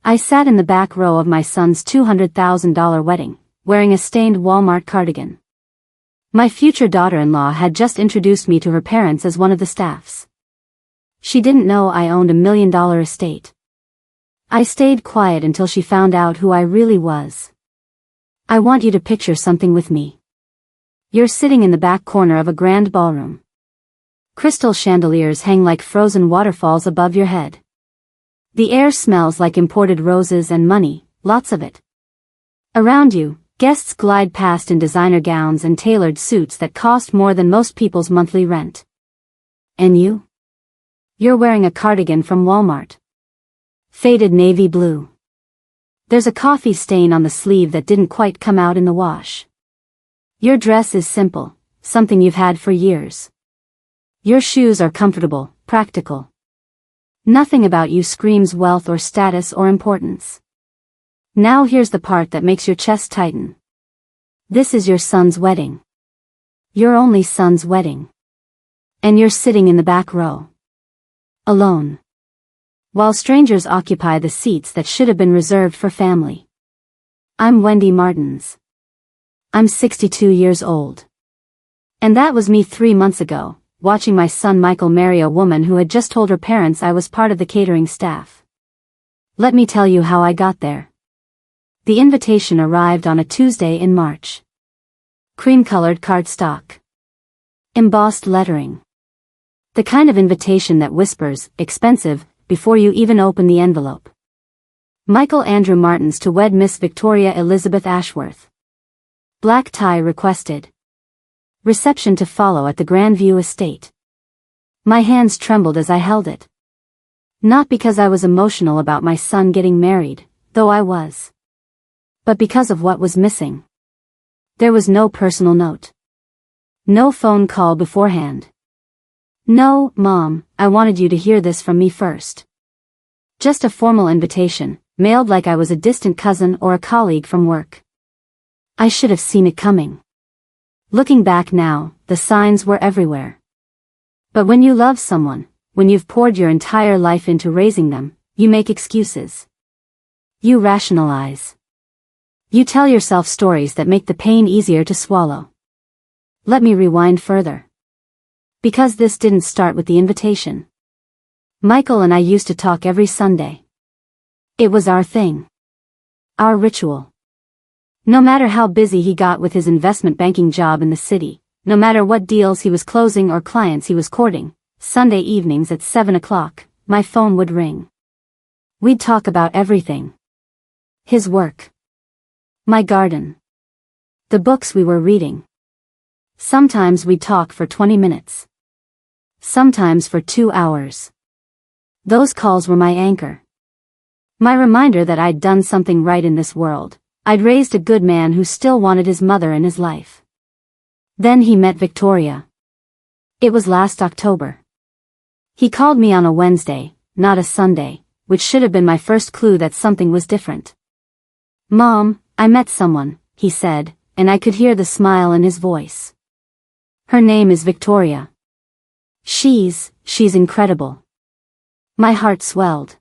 I sat in the back row of my son's $200,000 wedding, wearing a stained Walmart cardigan. My future daughter-in-law had just introduced me to her parents as one of the staffs. She didn't know I owned $1 million estate. I stayed quiet until she found out who I really was. I want you to picture something with me. You're sitting in the back corner of a grand ballroom. Crystal chandeliers hang like frozen waterfalls above your head. The air smells like imported roses and money, lots of it. Around you, guests glide past in designer gowns and tailored suits that cost more than most people's monthly rent. And you? You're wearing a cardigan from Walmart. Faded navy blue. There's a coffee stain on the sleeve that didn't quite come out in the wash. Your dress is simple, something you've had for years. Your shoes are comfortable, practical. Nothing about you screams wealth or status or importance. Now here's the part that makes your chest tighten. This is your son's wedding. Your only son's wedding. And you're sitting in the back row. Alone. While strangers occupy the seats that should have been reserved for family. I'm Wendy Martins. I'm 62 years old. And that was me 3 months ago, watching my son Michael marry a woman who had just told her parents I was part of the catering staff. Let me tell you how I got there. The invitation arrived on a Tuesday in March. Cream-colored cardstock. Embossed lettering. The kind of invitation that whispers, expensive, before you even open the envelope. Michael Andrew Martins to wed Miss Victoria Elizabeth Ashworth. Black tie requested. Reception to follow at the Grandview Estate. My hands trembled as I held it. Not because I was emotional about my son getting married, though I was. But because of what was missing. There was no personal note. No phone call beforehand. No, Mom, I wanted you to hear this from me first. Just a formal invitation, mailed like I was a distant cousin or a colleague from work. I should have seen it coming. Looking back now, the signs were everywhere. But when you love someone, when you've poured your entire life into raising them, you make excuses. You rationalize. You tell yourself stories that make the pain easier to swallow. Let me rewind further. Because this didn't start with the invitation. Michael and I used to talk every Sunday. It was our thing. Our ritual. No matter how busy he got with his investment banking job in the city, no matter what deals he was closing or clients he was courting, Sunday evenings at 7 o'clock, my phone would ring. We'd talk about everything. His work. My garden. The books we were reading. Sometimes we'd talk for 20 minutes. Sometimes for 2 hours. Those calls were my anchor. My reminder that I'd done something right in this world. I'd raised a good man who still wanted his mother in his life. Then he met Victoria. It was last October. He called me on a Wednesday, not a Sunday, which should have been my first clue that something was different. Mom, I met someone, he said, and I could hear the smile in his voice. Her name is Victoria. She's incredible. My heart swelled.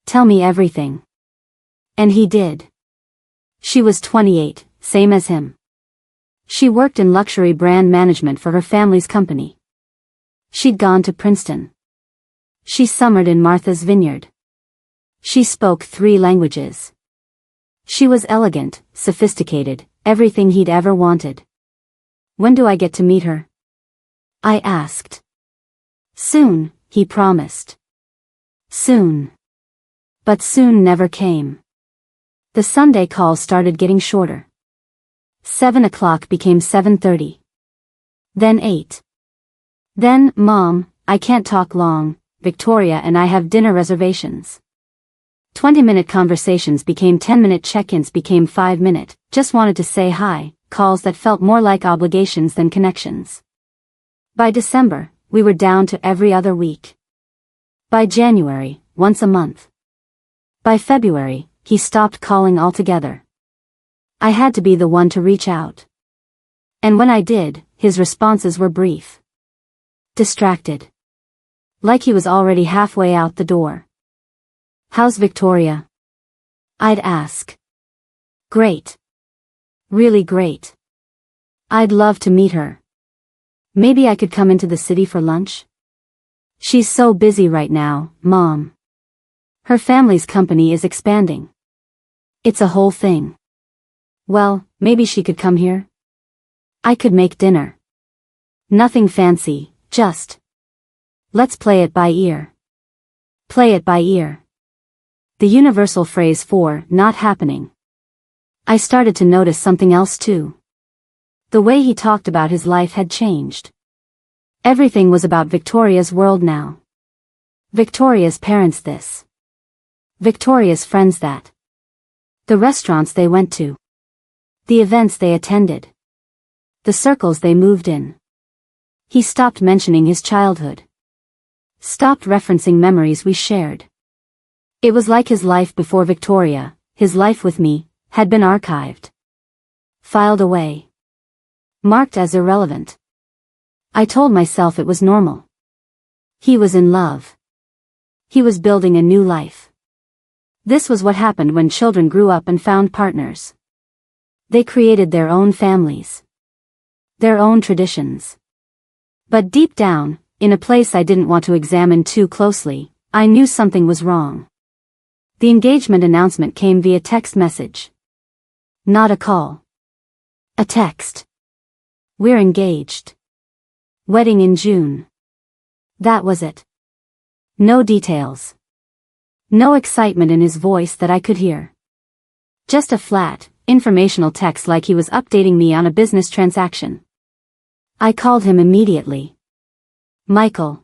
Tell me everything. And he did. She was 28, same as him. She worked in luxury brand management for her family's company. She'd gone to Princeton. She summered in Martha's Vineyard. She spoke 3 languages. She was elegant, sophisticated, everything he'd ever wanted. When do I get to meet her? I asked. Soon, he promised. Soon. But soon never came. The Sunday calls started getting shorter. 7 o'clock became 7:30. Then 8. Then, Mom, I can't talk long, Victoria and I have dinner reservations. 20-minute conversations became 10-minute check-ins became 5-minute, just wanted to say hi, calls that felt more like obligations than connections. By December, we were down to every other week. By January, once a month. By February, he stopped calling altogether. I had to be the one to reach out. And when I did, his responses were brief. Distracted. Like he was already halfway out the door. How's Victoria? I'd ask. Great. Really great. I'd love to meet her. Maybe I could come into the city for lunch? She's so busy right now, Mom. Her family's company is expanding. It's a whole thing. Well, maybe she could come here? I could make dinner. Nothing fancy, just. Let's play it by ear. Play it by ear. The universal phrase for not happening. I started to notice something else too. The way he talked about his life had changed. Everything was about Victoria's world now. Victoria's parents this. Victoria's friends that. The restaurants they went to. The events they attended. The circles they moved in. He stopped mentioning his childhood. Stopped referencing memories we shared. It was like his life before Victoria, his life with me, had been archived. Filed away. Marked as irrelevant. I told myself it was normal. He was in love. He was building a new life. This was what happened when children grew up and found partners. They created their own families. Their own traditions. But deep down, in a place I didn't want to examine too closely, I knew something was wrong. The engagement announcement came via text message. Not a call. A text. We're engaged. Wedding in June. That was it. No details. No excitement in his voice that I could hear. Just a flat, informational text like he was updating me on a business transaction. I called him immediately. Michael.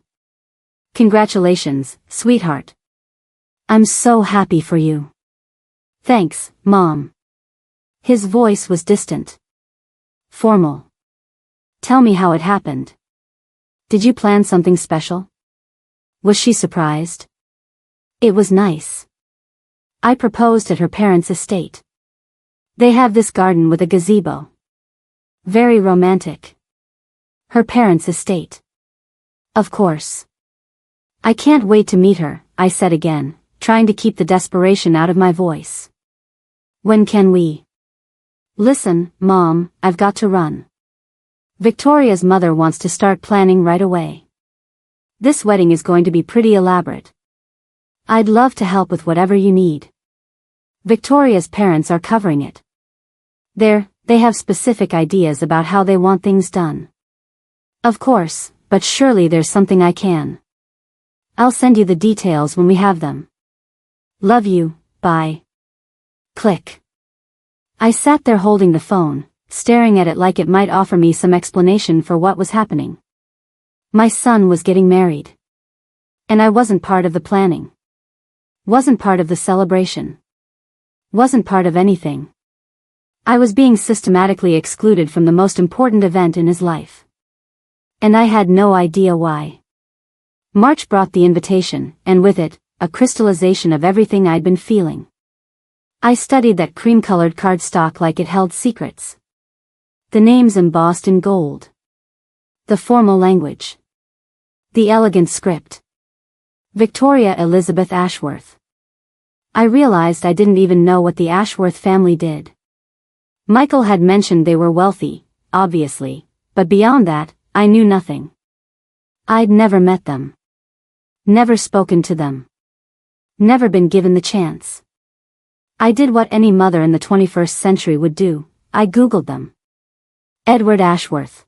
Congratulations, sweetheart. I'm so happy for you. Thanks, Mom. His voice was distant. Formal. Tell me how it happened. Did you plan something special? Was she surprised? It was nice. I proposed at her parents' estate. They have this garden with a gazebo. Very romantic. Her parents' estate. Of course. I can't wait to meet her, I said again, trying to keep the desperation out of my voice. When can we? Listen, Mom, I've got to run. Victoria's mother wants to start planning right away. This wedding is going to be pretty elaborate. I'd love to help with whatever you need. Victoria's parents are covering it. They have specific ideas about how they want things done. Of course, but surely there's something I can. I'll send you the details when we have them. Love you, bye. Click. I sat there holding the phone, staring at it like it might offer me some explanation for what was happening. My son was getting married. And I wasn't part of the planning. Wasn't part of the celebration. Wasn't part of anything. I was being systematically excluded from the most important event in his life. And I had no idea why. March brought the invitation, and with it, a crystallization of everything I'd been feeling. I studied that cream-colored cardstock like it held secrets. The names embossed in gold. The formal language. The elegant script. Victoria Elizabeth Ashworth. I realized I didn't even know what the Ashworth family did. Michael had mentioned they were wealthy, obviously, but beyond that, I knew nothing. I'd never met them. Never spoken to them. Never been given the chance. I did what any mother in the 21st century would do, I Googled them. Edward Ashworth.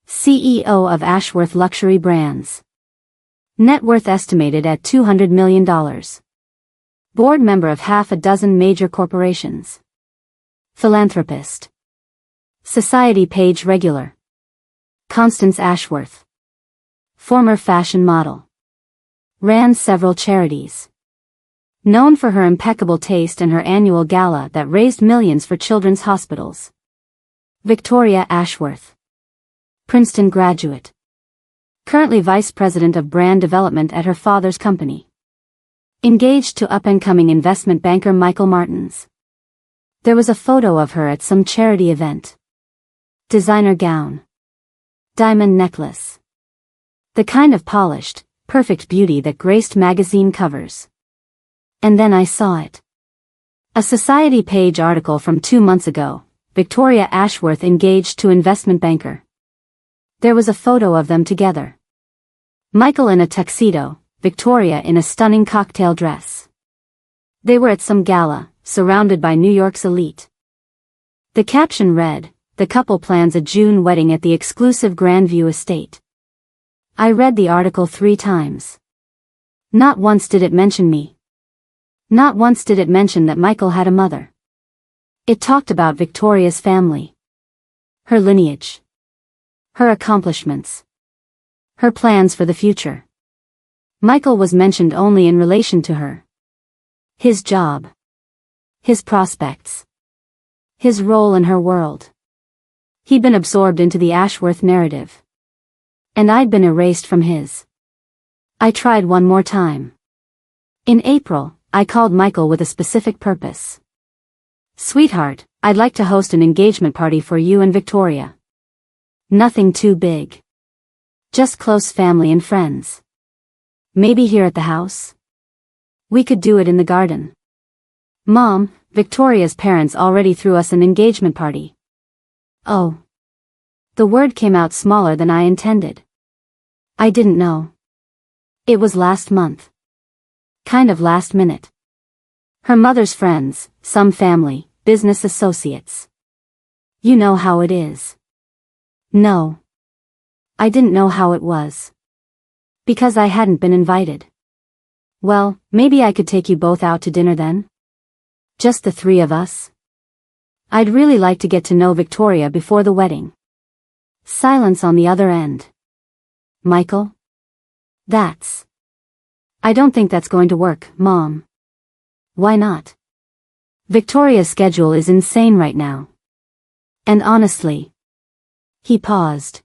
CEO of Ashworth Luxury Brands. Net worth estimated at $200 million. Board member of half a dozen major corporations. Philanthropist. Society page regular. Constance Ashworth. Former fashion model. Ran several charities. Known for her impeccable taste and her annual gala that raised millions for children's hospitals. Victoria Ashworth. Princeton graduate. Currently Vice President of Brand Development at her father's company. Engaged to up-and-coming investment banker Michael Martins. There was a photo of her at some charity event. Designer gown. Diamond necklace. The kind of polished, perfect beauty that graced magazine covers. And then I saw it. A Society page article from 2 months ago, Victoria Ashworth engaged to investment banker. There was a photo of them together. Michael in a tuxedo, Victoria in a stunning cocktail dress. They were at some gala, surrounded by New York's elite. The caption read, "The couple plans a June wedding at the exclusive Grandview estate." I read the article 3 times. Not once did it mention me. Not once did it mention that Michael had a mother. It talked about Victoria's family. Her lineage. Her accomplishments. Her plans for the future. Michael was mentioned only in relation to her. His job. His prospects. His role in her world. He'd been absorbed into the Ashworth narrative. And I'd been erased from his. I tried one more time. In April, I called Michael with a specific purpose. "Sweetheart, I'd like to host an engagement party for you and Victoria. Nothing too big. Just close family and friends. Maybe here at the house? We could do it in the garden. Mom, Victoria's parents already threw us an engagement party." Oh. The word came out smaller than I intended. I didn't know. It was last month. Kind of last minute. Her mother's friends, some family, business associates. You know how it is. No. I didn't know how it was. Because I hadn't been invited. Well, maybe I could take you both out to dinner then? Just the 3 of us? I'd really like to get to know Victoria before the wedding. Silence on the other end. Michael? I don't think that's going to work, Mom. Why not? Victoria's schedule is insane right now. And honestly. He paused.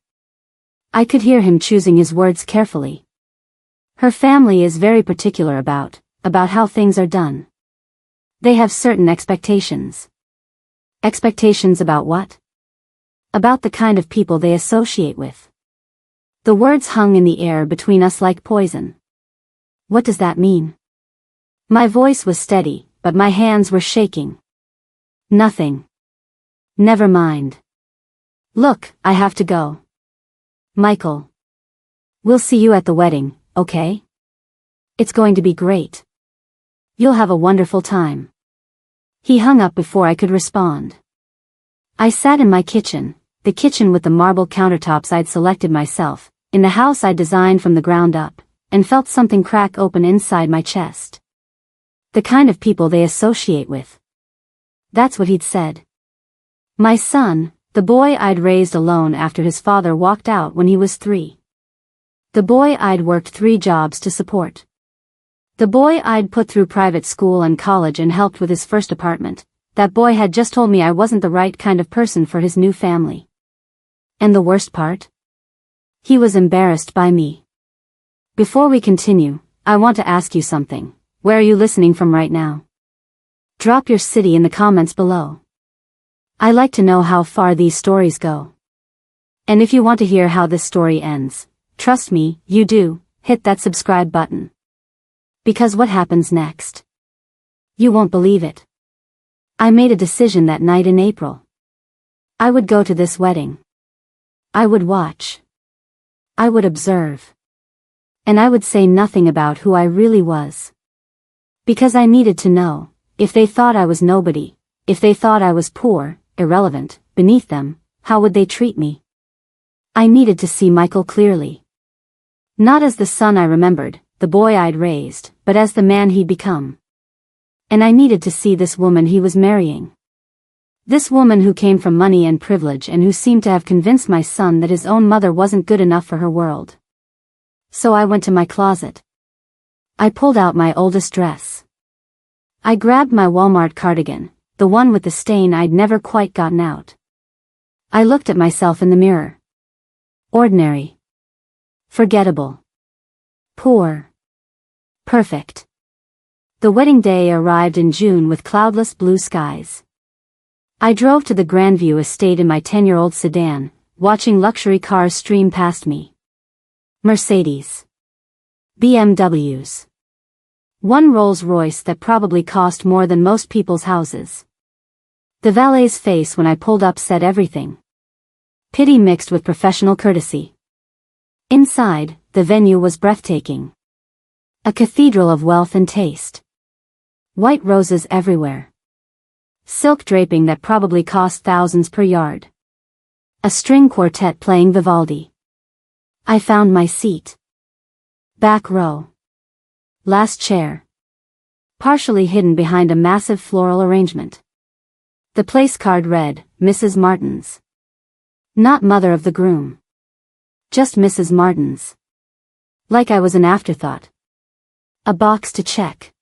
I could hear him choosing his words carefully. Her family is very particular about how things are done. They have certain expectations. Expectations about what? About the kind of people they associate with. The words hung in the air between us like poison. What does that mean? My voice was steady, but my hands were shaking. Nothing. Never mind. Look, I have to go. Michael. We'll see you at the wedding, okay? It's going to be great. You'll have a wonderful time. He hung up before I could respond. I sat in my kitchen, the kitchen with the marble countertops I'd selected myself, in the house I'd designed from the ground up, and felt something crack open inside my chest. The kind of people they associate with. That's what he'd said. My son, the boy I'd raised alone after his father walked out when he was 3. The boy I'd worked 3 jobs to support. The boy I'd put through private school and college and helped with his first apartment. That boy had just told me I wasn't the right kind of person for his new family. And the worst part? He was embarrassed by me. Before we continue, I want to ask you something. Where are you listening from right now? Drop your city in the comments below. I like to know how far these stories go. And if you want to hear how this story ends, trust me, you do, hit that subscribe button. Because what happens next? You won't believe it. I made a decision that night in April. I would go to this wedding. I would watch. I would observe. And I would say nothing about who I really was. Because I needed to know, if they thought I was nobody, if they thought I was poor, irrelevant, beneath them, how would they treat me? I needed to see Michael clearly. Not as the son I remembered, the boy I'd raised, but as the man he'd become. And I needed to see this woman he was marrying. This woman who came from money and privilege and who seemed to have convinced my son that his own mother wasn't good enough for her world. So I went to my closet. I pulled out my oldest dress. I grabbed my Walmart cardigan, the one with the stain I'd never quite gotten out. I looked at myself in the mirror. Ordinary. Forgettable. Poor. Perfect. The wedding day arrived in June with cloudless blue skies. I drove to the Grandview estate in my 10-year-old sedan, watching luxury cars stream past me. Mercedes. BMWs. One Rolls-Royce that probably cost more than most people's houses. The valet's face when I pulled up said everything. Pity mixed with professional courtesy. Inside, the venue was breathtaking. A cathedral of wealth and taste. White roses everywhere. Silk draping that probably cost thousands per yard. A string quartet playing Vivaldi. I found my seat. Back row. Last chair. Partially hidden behind a massive floral arrangement. The place card read, Mrs. Martins. Not mother of the groom. Just Mrs. Martins. Like I was an afterthought. A box to check.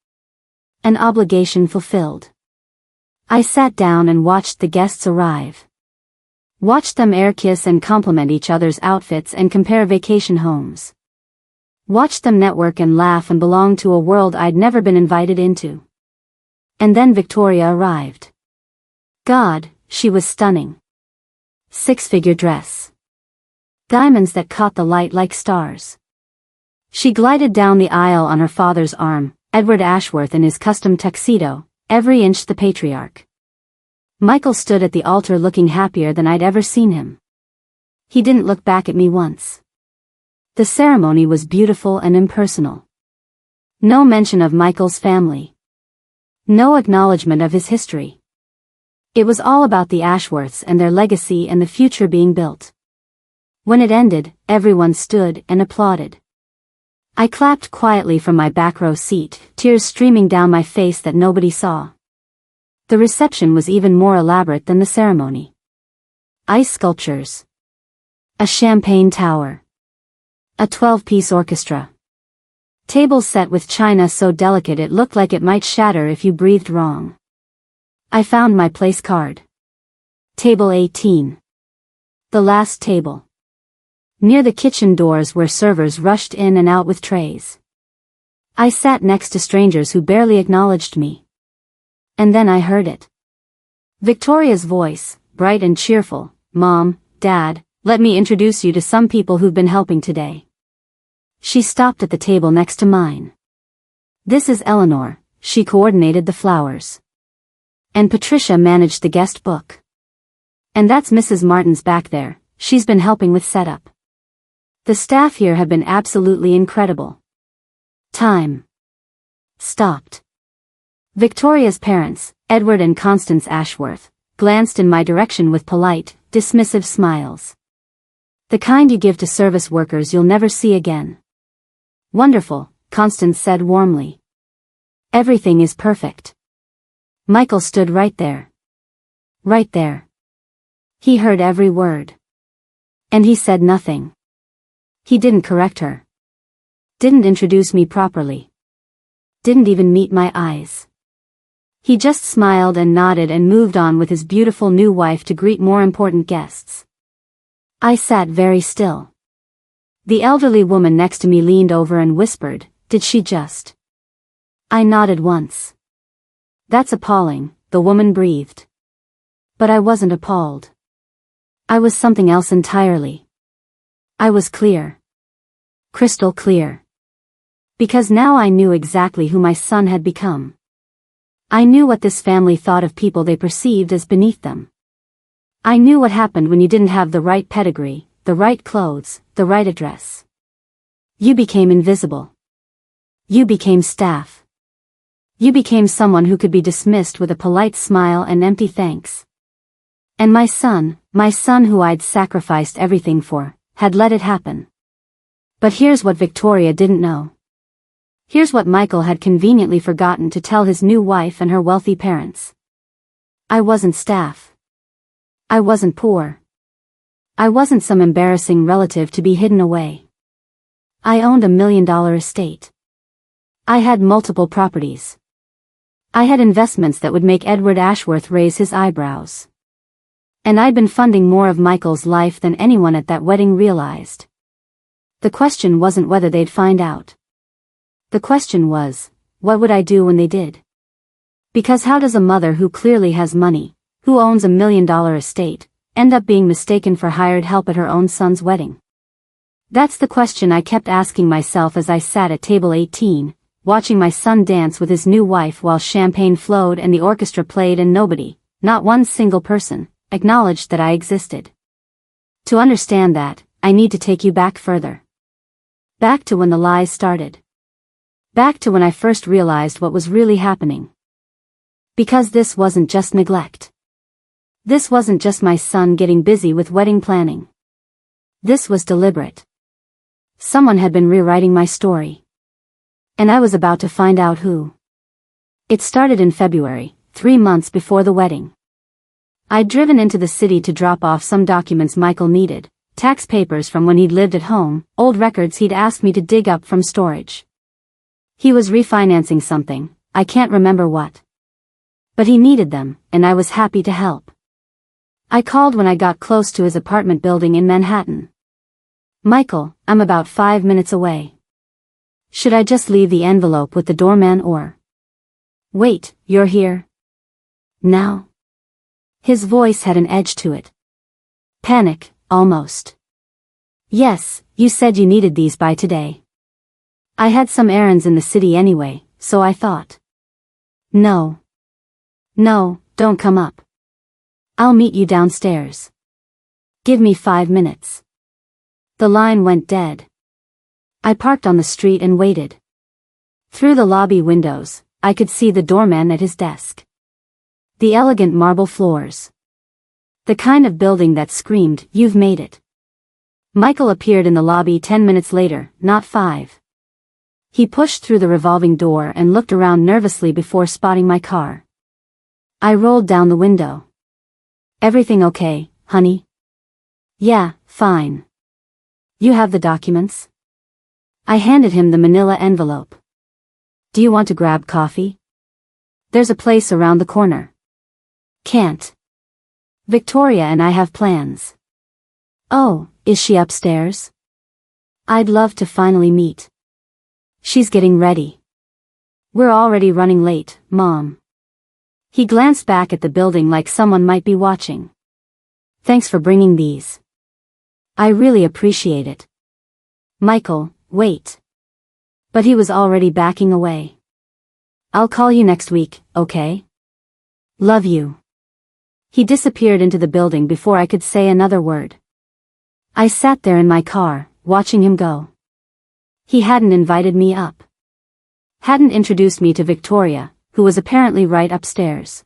An obligation fulfilled. I sat down and watched the guests arrive. Watched them air kiss and compliment each other's outfits and compare vacation homes. Watched them network and laugh and belong to a world I'd never been invited into. And then Victoria arrived. God, she was stunning. Six-figure dress. Diamonds that caught the light like stars. She glided down the aisle on her father's arm, Edward Ashworth in his custom tuxedo, every inch the patriarch. Michael stood at the altar looking happier than I'd ever seen him. He didn't look back at me once. The ceremony was beautiful and impersonal. No mention of Michael's family. No acknowledgement of his history. It was all about the Ashworths and their legacy and the future being built. When it ended, everyone stood and applauded. I clapped quietly from my back row seat, tears streaming down my face that nobody saw. The reception was even more elaborate than the ceremony. Ice sculptures. A champagne tower. A 12-piece orchestra. Tables set with china so delicate it looked like it might shatter if you breathed wrong. I found my place card. Table 18. The last table. Near the kitchen doors where servers rushed in and out with trays. I sat next to strangers who barely acknowledged me. And then I heard it. Victoria's voice, bright and cheerful. Mom, Dad, let me introduce you to some people who've been helping today. She stopped at the table next to mine. This is Eleanor, she coordinated the flowers. And Patricia managed the guest book. And that's Mrs. Martins back there, she's been helping with setup. The staff here have been absolutely incredible. Time. Stopped. Victoria's parents, Edward and Constance Ashworth, glanced in my direction with polite, dismissive smiles. The kind you give to service workers you'll never see again. Wonderful, Constance said warmly. Everything is perfect. Michael stood right there. Right there. He heard every word. And he said nothing. He didn't correct her. Didn't introduce me properly. Didn't even meet my eyes. He just smiled and nodded and moved on with his beautiful new wife to greet more important guests. I sat very still. The elderly woman next to me leaned over and whispered, "Did she just?" I nodded once. "That's appalling," the woman breathed. But I wasn't appalled. I was something else entirely. I was clear. Crystal clear. Because now I knew exactly who my son had become. I knew what this family thought of people they perceived as beneath them. I knew what happened when you didn't have the right pedigree, the right clothes, the right address. You became invisible. You became staff. You became someone who could be dismissed with a polite smile and empty thanks. And my son who I'd sacrificed everything for, had let it happen. But here's what Victoria didn't know. Here's what Michael had conveniently forgotten to tell his new wife and her wealthy parents. I wasn't staff. I wasn't poor. I wasn't some embarrassing relative to be hidden away. I owned $1 million estate. I had multiple properties. I had investments that would make Edward Ashworth raise his eyebrows. And I'd been funding more of Michael's life than anyone at that wedding realized. The question wasn't whether they'd find out. The question was, what would I do when they did? Because how does a mother who clearly has money, who owns $1 million estate, end up being mistaken for hired help at her own son's wedding? That's the question I kept asking myself as I sat at table 18, watching my son dance with his new wife while champagne flowed and the orchestra played and nobody, not one single person, acknowledged that I existed. To understand that, I need to take you back further. Back to when the lies started. Back to when I first realized what was really happening. Because this wasn't just neglect. This wasn't just my son getting busy with wedding planning. This was deliberate. Someone had been rewriting my story. And I was about to find out who. It started in February, 3 months before the wedding. I'd driven into the city to drop off some documents Michael needed, tax papers from when he'd lived at home, old records he'd asked me to dig up from storage. He was refinancing something, I can't remember what. But he needed them, and I was happy to help. I called when I got close to his apartment building in Manhattan. Michael, I'm about 5 minutes away. Should I just leave the envelope with the doorman or? Wait, you're here? Now? His voice had an edge to it. Panic, almost. Yes, you said you needed these by today. I had some errands in the city anyway, so I thought. No. No, don't come up. I'll meet you downstairs. Give me 5 minutes. The line went dead. I parked on the street and waited. Through the lobby windows, I could see the doorman at his desk. The elegant marble floors. The kind of building that screamed, "You've made it." Michael appeared in the lobby 10 minutes later, not 5. He pushed through the revolving door and looked around nervously before spotting my car. I rolled down the window. Everything okay, honey? Yeah, fine. You have the documents? I handed him the manila envelope. Do you want to grab coffee? There's a place around the corner. Can't. Victoria and I have plans. Oh, is she upstairs? I'd love to finally meet. She's getting ready. We're already running late, Mom. He glanced back at the building like someone might be watching. Thanks for bringing these. I really appreciate it. Michael, wait. But he was already backing away. I'll call you next week, okay? Love you. He disappeared into the building before I could say another word. I sat there in my car, watching him go. He hadn't invited me up. Hadn't introduced me to Victoria, who was apparently right upstairs.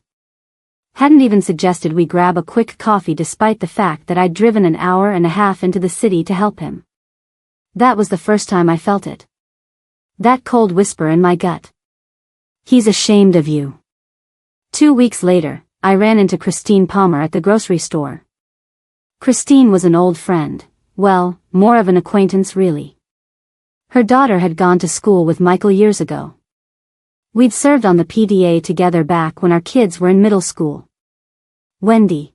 Hadn't even suggested we grab a quick coffee despite the fact that I'd driven an hour and a half into the city to help him. That was the first time I felt it. That cold whisper in my gut. He's ashamed of you. 2 weeks later, I ran into Christine Palmer at the grocery store. Christine was an old friend, well, more of an acquaintance really. Her daughter had gone to school with Michael years ago. We'd served on the PDA together back when our kids were in middle school. Wendy.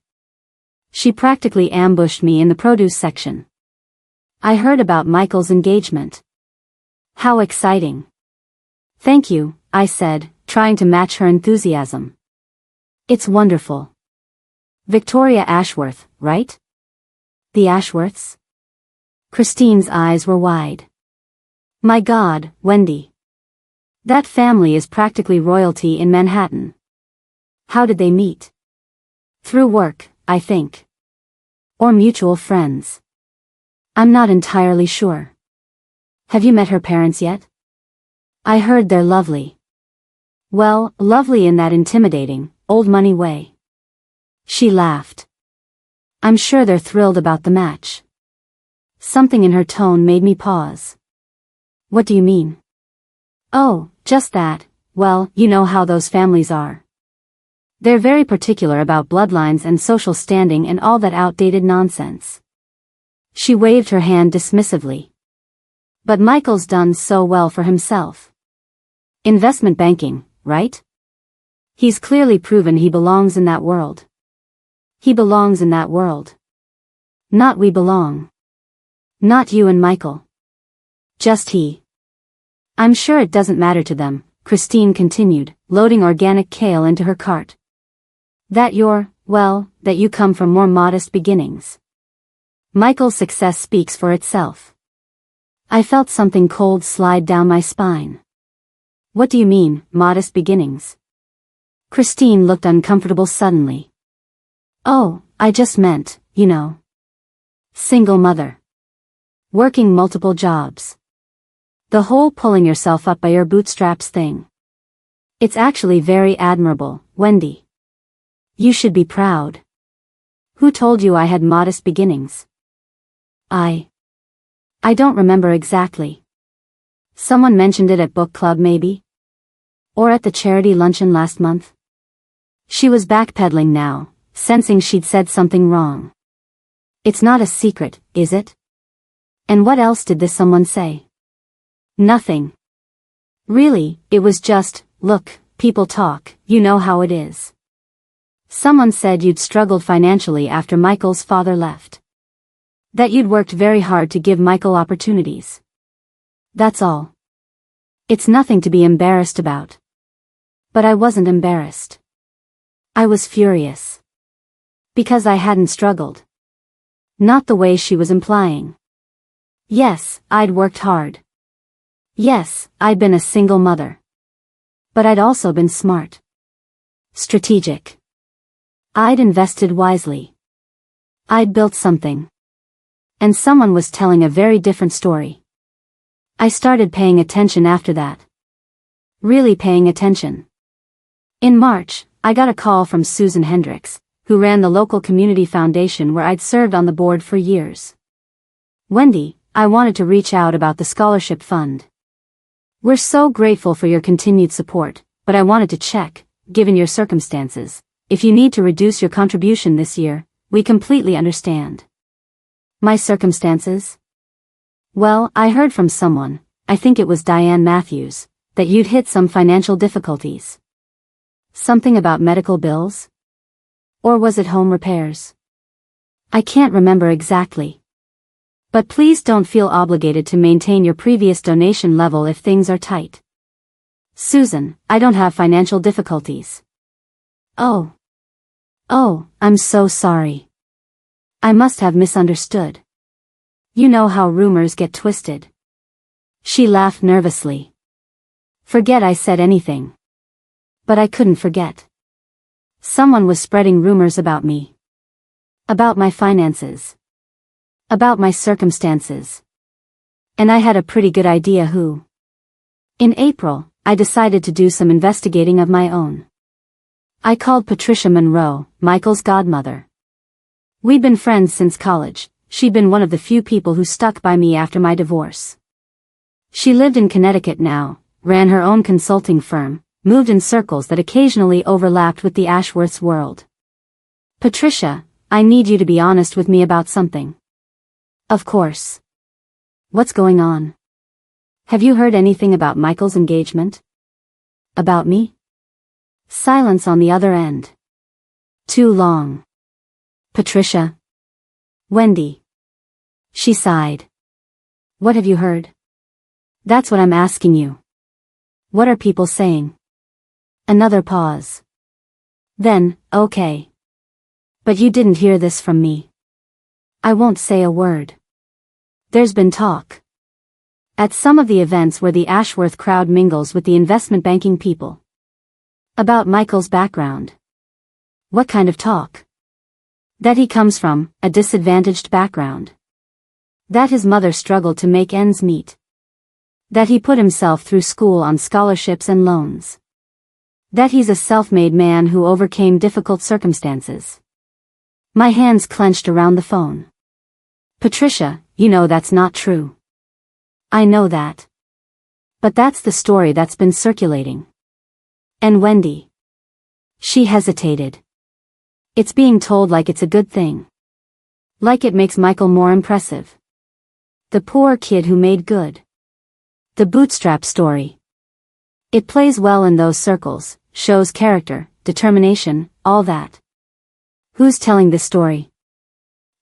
She practically ambushed me in the produce section. I heard about Michael's engagement. How exciting. Thank you, I said, trying to match her enthusiasm. It's wonderful. Victoria Ashworth, right? The Ashworths? Christine's eyes were wide. My God, Wendy. That family is practically royalty in Manhattan. How did they meet? Through work, I think. Or mutual friends. I'm not entirely sure. Have you met her parents yet? I heard they're lovely. Well, lovely in that intimidating, old money way. She laughed. I'm sure they're thrilled about the match. Something in her tone made me pause. What do you mean? Oh, just that, well, you know how those families are. They're very particular about bloodlines and social standing and all that outdated nonsense. She waved her hand dismissively. But Michael's done so well for himself. Investment banking, right? He's clearly proven he belongs in that world. He belongs in that world. Not we belong. Not you and Michael. Just he. I'm sure it doesn't matter to them, Christine continued, loading organic kale into her cart. That you come from more modest beginnings. Michael's success speaks for itself. I felt something cold slide down my spine. What do you mean, modest beginnings? Christine looked uncomfortable suddenly. Oh, I just meant, single mother. Working multiple jobs. The whole pulling yourself up by your bootstraps thing. It's actually very admirable, Wendy. You should be proud. Who told you I had modest beginnings? I don't remember exactly. Someone mentioned it at book club maybe? Or at the charity luncheon last month? She was backpedaling now, sensing she'd said something wrong. It's not a secret, is it? And what else did this someone say? Nothing. Really, it was just, look, people talk, you know how it is. Someone said you'd struggled financially after Michael's father left. That you'd worked very hard to give Michael opportunities. That's all. It's nothing to be embarrassed about. But I wasn't embarrassed. I was furious. Because I hadn't struggled. Not the way she was implying. Yes, I'd worked hard. Yes, I'd been a single mother. But I'd also been smart. Strategic. I'd invested wisely. I'd built something. And someone was telling a very different story. I started paying attention after that. Really paying attention. In March, I got a call from Susan Hendricks, who ran the local community foundation where I'd served on the board for years. Wendy, I wanted to reach out about the scholarship fund. We're so grateful for your continued support, but I wanted to check, given your circumstances, if you need to reduce your contribution this year, we completely understand. My circumstances? Well, I heard from someone, I think it was Diane Matthews, that you'd hit some financial difficulties. Something about medical bills? Or was it home repairs? I can't remember exactly. But please don't feel obligated to maintain your previous donation level if things are tight. Susan, I don't have financial difficulties. Oh, I'm so sorry. I must have misunderstood. You know how rumors get twisted. She laughed nervously. Forget I said anything. But I couldn't forget. Someone was spreading rumors about me. About my finances. About my circumstances. And I had a pretty good idea who. In April, I decided to do some investigating of my own. I called Patricia Monroe, Michael's godmother. We'd been friends since college. She'd been one of the few people who stuck by me after my divorce. She lived in Connecticut now, ran her own consulting firm, moved in circles that occasionally overlapped with the Ashworth's world. Patricia, I need you to be honest with me about something. Of course. What's going on? Have you heard anything about Michael's engagement? About me? Silence on the other end. Too long. Patricia. Wendy. She sighed. What have you heard? That's what I'm asking you. What are people saying? Another pause. Then, okay. But you didn't hear this from me. I won't say a word. There's been talk. At some of the events where the Ashworth crowd mingles with the investment banking people. About Michael's background. What kind of talk? That he comes from a disadvantaged background. That his mother struggled to make ends meet. That he put himself through school on scholarships and loans. That he's a self-made man who overcame difficult circumstances. My hands clenched around the phone. Patricia, you know that's not true. I know that. But that's the story that's been circulating. And Wendy. She hesitated. It's being told like it's a good thing. Like it makes Michael more impressive. The poor kid who made good. The bootstrap story. It plays well in those circles, shows character, determination, all that. Who's telling this story?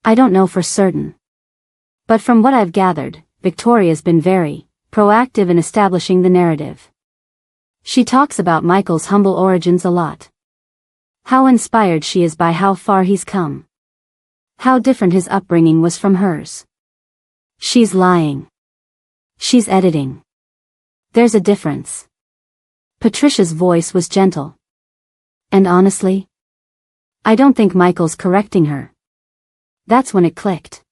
I don't know for certain. But from what I've gathered, Victoria's been very proactive in establishing the narrative. She talks about Michael's humble origins a lot. How inspired she is by how far he's come. How different his upbringing was from hers. She's lying. She's editing. There's a difference. Patricia's voice was gentle. And honestly, I don't think Michael's correcting her. That's when it clicked.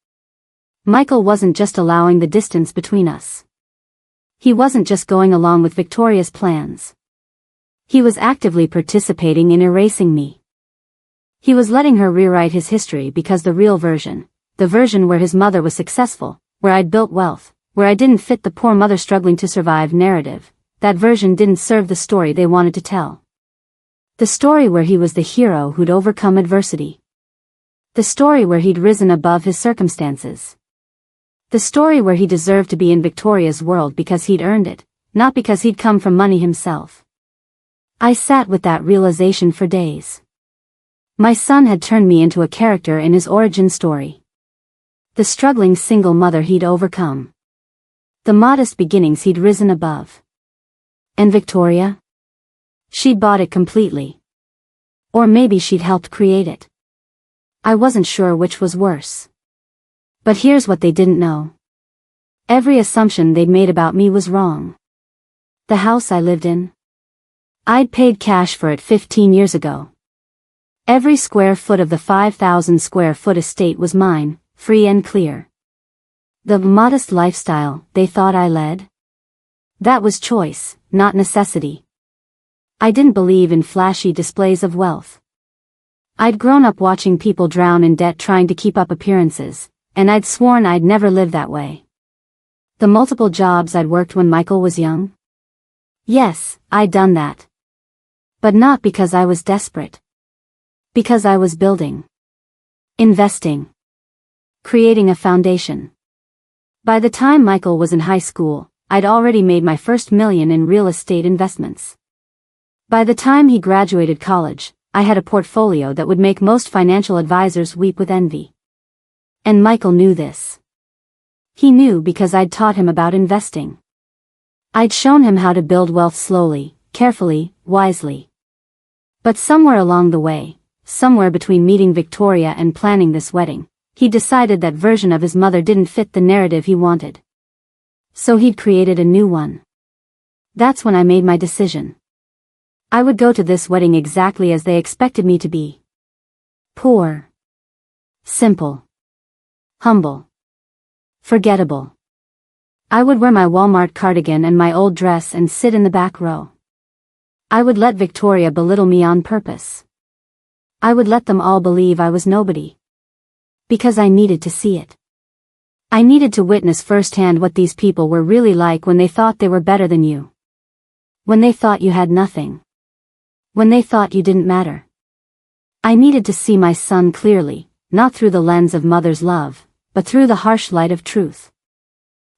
Michael wasn't just allowing the distance between us. He wasn't just going along with Victoria's plans. He was actively participating in erasing me. He was letting her rewrite his history because the real version, the version where his mother was successful, where I'd built wealth, where I didn't fit the poor mother struggling to survive narrative, that version didn't serve the story they wanted to tell. The story where he was the hero who'd overcome adversity. The story where he'd risen above his circumstances. The story where he deserved to be in Victoria's world because he'd earned it, not because he'd come from money himself. I sat with that realization for days. My son had turned me into a character in his origin story. The struggling single mother he'd overcome. The modest beginnings he'd risen above. And Victoria? She'd bought it completely. Or maybe she'd helped create it. I wasn't sure which was worse. But here's what they didn't know. Every assumption they'd made about me was wrong. The house I lived in. I'd paid cash for it 15 years ago. Every square foot of the 5,000 square foot estate was mine, free and clear. The modest lifestyle they thought I led? That was choice, not necessity. I didn't believe in flashy displays of wealth. I'd grown up watching people drown in debt trying to keep up appearances, and I'd sworn I'd never live that way. The multiple jobs I'd worked when Michael was young? Yes, I'd done that. But not because I was desperate. Because I was building. Investing. Creating a foundation. By the time Michael was in high school, I'd already made my first $1 million in real estate investments. By the time he graduated college, I had a portfolio that would make most financial advisors weep with envy. And Michael knew this. He knew because I'd taught him about investing. I'd shown him how to build wealth slowly, carefully, wisely. But somewhere along the way, somewhere between meeting Victoria and planning this wedding, he decided that version of his mother didn't fit the narrative he wanted. So he'd created a new one. That's when I made my decision. I would go to this wedding exactly as they expected me to be. Poor. Simple. Humble. Forgettable. I would wear my Walmart cardigan and my old dress and sit in the back row. I would let Victoria belittle me on purpose. I would let them all believe I was nobody. Because I needed to see it. I needed to witness firsthand what these people were really like when they thought they were better than you. When they thought you had nothing. When they thought you didn't matter. I needed to see my son clearly, not through the lens of mother's love, but through the harsh light of truth.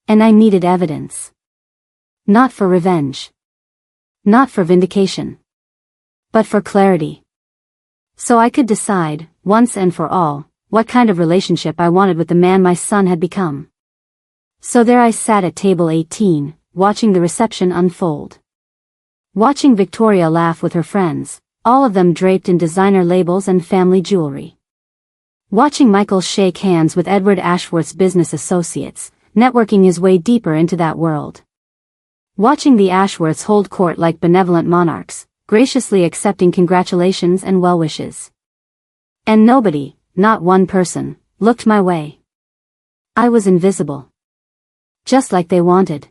And I needed evidence. Not for revenge. Not for vindication. But for clarity. So I could decide, once and for all, what kind of relationship I wanted with the man my son had become. So there I sat at table 18, watching the reception unfold. Watching Victoria laugh with her friends, all of them draped in designer labels and family jewelry. Watching Michael shake hands with Edward Ashworth's business associates, networking his way deeper into that world. Watching the Ashworths hold court like benevolent monarchs, graciously accepting congratulations and well wishes. And nobody, not one person, looked my way. I was invisible. Just like they wanted.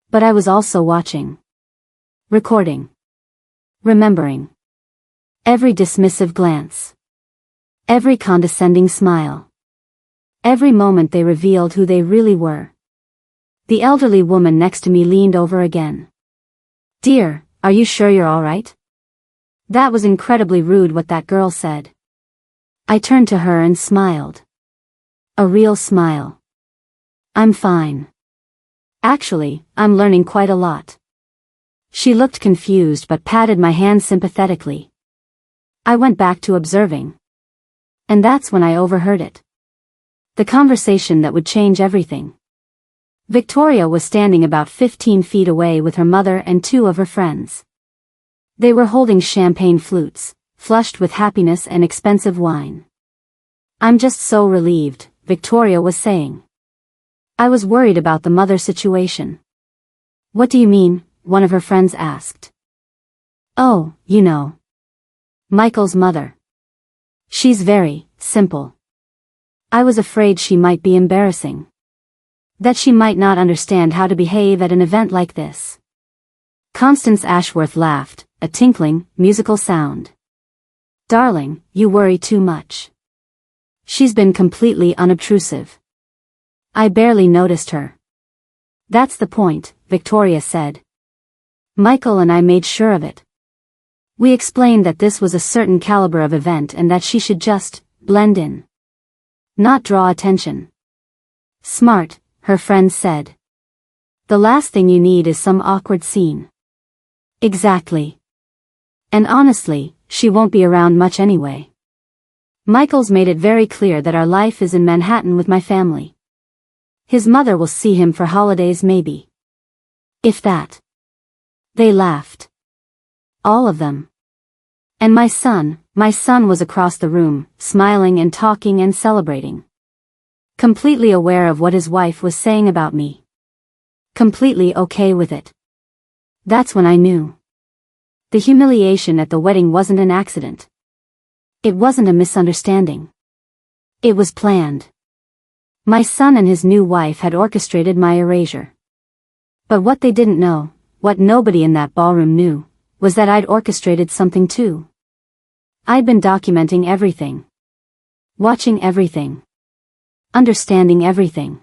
But I was also watching. Recording. Remembering. Every dismissive glance. Every condescending smile. Every moment they revealed who they really were. The elderly woman next to me leaned over again. "Dear, are you sure you're all right?" That was incredibly rude what that girl said. I turned to her and smiled. A real smile. "I'm fine. Actually, I'm learning quite a lot." She looked confused but patted my hand sympathetically. I went back to observing. And that's when I overheard it. The conversation that would change everything. Victoria was standing about 15 feet away with her mother and two of her friends. They were holding champagne flutes, flushed with happiness and expensive wine. "I'm just so relieved," Victoria was saying. I was worried about the mother situation. "What do you mean?" one of her friends asked. Oh, you know. Michael's mother. She's very simple. I was afraid she might be embarrassing. That she might not understand how to behave at an event like this. Constance Ashworth laughed, a tinkling, musical sound. Darling, you worry too much. She's been completely unobtrusive. I barely noticed her. That's the point, Victoria said. Michael and I made sure of it. We explained that this was a certain caliber of event and that she should just blend in. Not draw attention. Smart, her friends said. The last thing you need is some awkward scene. Exactly. And honestly, she won't be around much anyway. Michael's made it very clear that our life is in Manhattan with my family. His mother will see him for holidays maybe. If that. They laughed. All of them. And my son was across the room, smiling and talking and celebrating. Completely aware of what his wife was saying about me. Completely okay with it. That's when I knew. The humiliation at the wedding wasn't an accident. It wasn't a misunderstanding. It was planned. My son and his new wife had orchestrated my erasure. But what they didn't know, what nobody in that ballroom knew, was that I'd orchestrated something too. I'd been documenting everything. Watching everything. Understanding everything.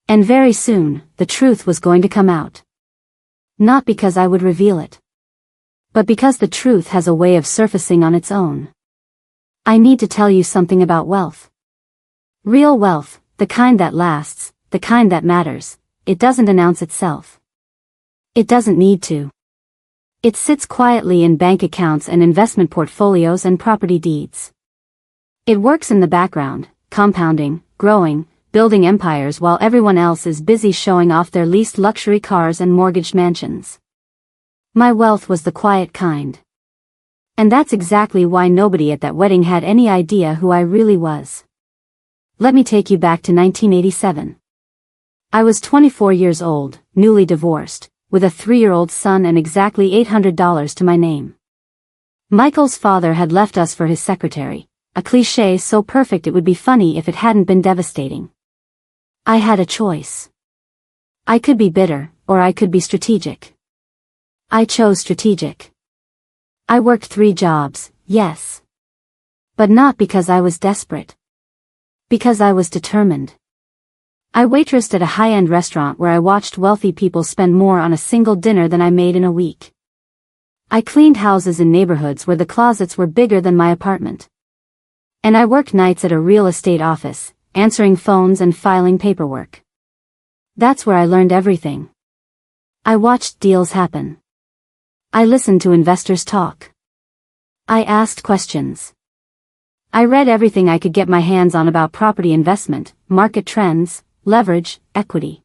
And very soon, the truth was going to come out. Not because I would reveal it. But because the truth has a way of surfacing on its own. I need to tell you something about wealth. Real wealth, the kind that lasts, the kind that matters, it doesn't announce itself. It doesn't need to. It sits quietly in bank accounts and investment portfolios and property deeds. It works in the background, compounding, growing, building empires while everyone else is busy showing off their leased luxury cars and mortgaged mansions. My wealth was the quiet kind. And that's exactly why nobody at that wedding had any idea who I really was. Let me take you back to 1987. I was 24 years old, newly divorced, with a 3-year-old son and exactly $800 to my name. Michael's father had left us for his secretary, a cliché so perfect it would be funny if it hadn't been devastating. I had a choice. I could be bitter, or I could be strategic. I chose strategic. I worked 3 jobs, yes. But not because I was desperate. Because I was determined. I waitressed at a high-end restaurant where I watched wealthy people spend more on a single dinner than I made in a week. I cleaned houses in neighborhoods where the closets were bigger than my apartment. And I worked nights at a real estate office, answering phones and filing paperwork. That's where I learned everything. I watched deals happen. I listened to investors talk. I asked questions. I read everything I could get my hands on about property investment, market trends, leverage, equity.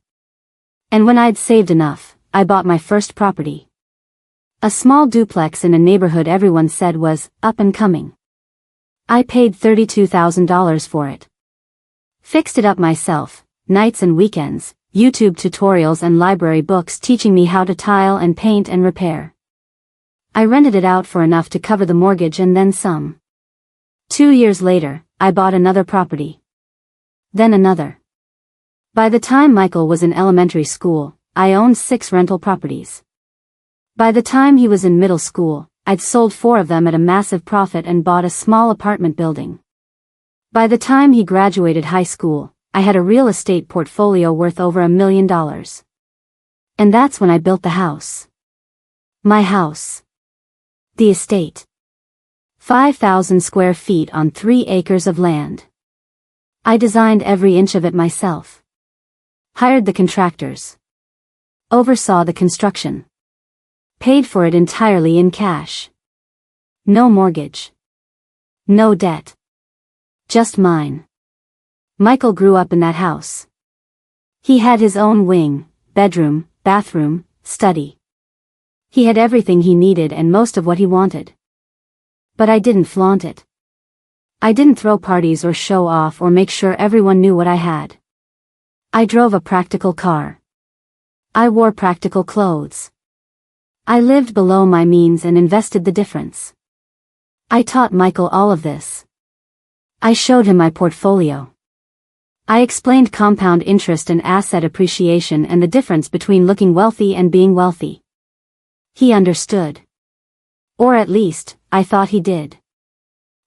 And when I'd saved enough, I bought my first property. A small duplex in a neighborhood everyone said was up and coming. I paid $32,000 for it. Fixed it up myself, nights and weekends, YouTube tutorials and library books teaching me how to tile and paint and repair. I rented it out for enough to cover the mortgage and then some. 2 years later, I bought another property. Then another. By the time Michael was in elementary school, I owned 6 rental properties. By the time he was in middle school, I'd sold 4 of them at a massive profit and bought a small apartment building. By the time he graduated high school, I had a real estate portfolio worth over $1 million. And that's when I built the house. My house. The estate. 5,000 square feet on 3 acres of land. I designed every inch of it myself. Hired the contractors. Oversaw the construction. Paid for it entirely in cash. No mortgage. No debt. Just mine. Michael grew up in that house. He had his own wing, bedroom, bathroom, study. He had everything he needed and most of what he wanted. But I didn't flaunt it. I didn't throw parties or show off or make sure everyone knew what I had. I drove a practical car. I wore practical clothes. I lived below my means and invested the difference. I taught Michael all of this. I showed him my portfolio. I explained compound interest and asset appreciation and the difference between looking wealthy and being wealthy. He understood. Or at least, I thought he did.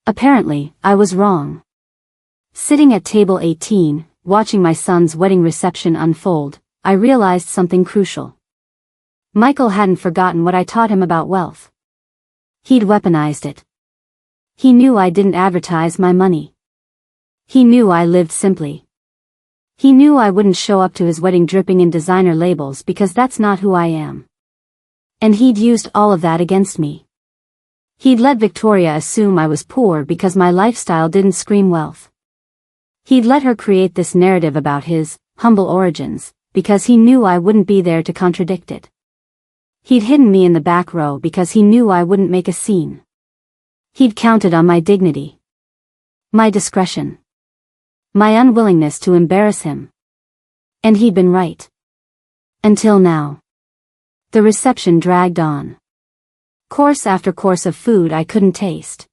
Apparently, I was wrong. Sitting at table 18, watching my son's wedding reception unfold, I realized something crucial. Michael hadn't forgotten what I taught him about wealth. He'd weaponized it. He knew I didn't advertise my money. He knew I lived simply. He knew I wouldn't show up to his wedding dripping in designer labels because that's not who I am. And he'd used all of that against me. He'd let Victoria assume I was poor because my lifestyle didn't scream wealth. He'd let her create this narrative about his humble origins because he knew I wouldn't be there to contradict it. He'd hidden me in the back row because he knew I wouldn't make a scene. He'd counted on my dignity, my discretion, my unwillingness to embarrass him. And he'd been right. Until now. The reception dragged on. Course after course of food I couldn't taste.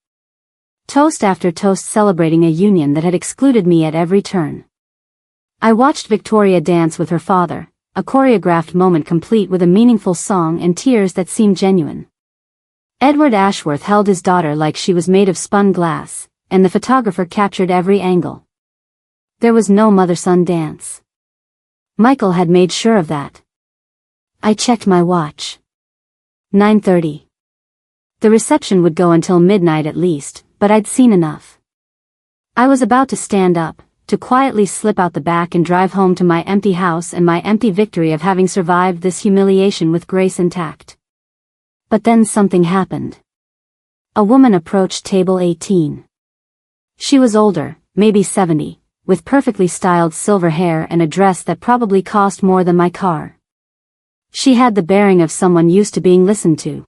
Toast after toast celebrating a union that had excluded me at every turn. I watched Victoria dance with her father, a choreographed moment complete with a meaningful song and tears that seemed genuine. Edward Ashworth held his daughter like she was made of spun glass, and the photographer captured every angle. There was no mother-son dance. Michael had made sure of that. I checked my watch. 9:30. The reception would go until midnight at least, but I'd seen enough. I was about to stand up, to quietly slip out the back and drive home to my empty house and my empty victory of having survived this humiliation with grace and tact. But then something happened. A woman approached table 18. She was older, maybe 70, with perfectly styled silver hair and a dress that probably cost more than my car. She had the bearing of someone used to being listened to.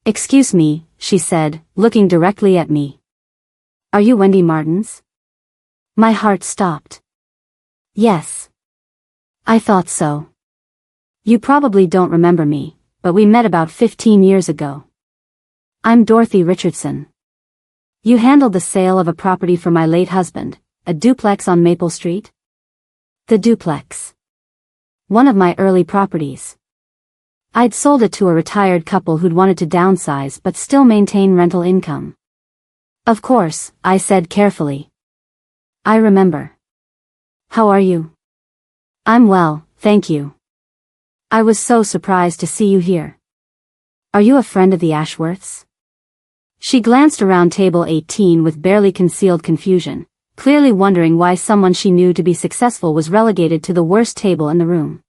"Excuse me," she said, looking directly at me. "Are you Wendy Martins?" My heart stopped. Yes. I thought so. You probably don't remember me, but we met about 15 years ago. I'm Dorothy Richardson. You handled the sale of a property for my late husband, a duplex on Maple Street? The duplex. One of my early properties. I'd sold it to a retired couple who'd wanted to downsize but still maintain rental income. Of course, I said carefully. I remember. How are you? I'm well, thank you. I was so surprised to see you here. Are you a friend of the Ashworths? She glanced around table 18 with barely concealed confusion, clearly wondering why someone she knew to be successful was relegated to the worst table in the room.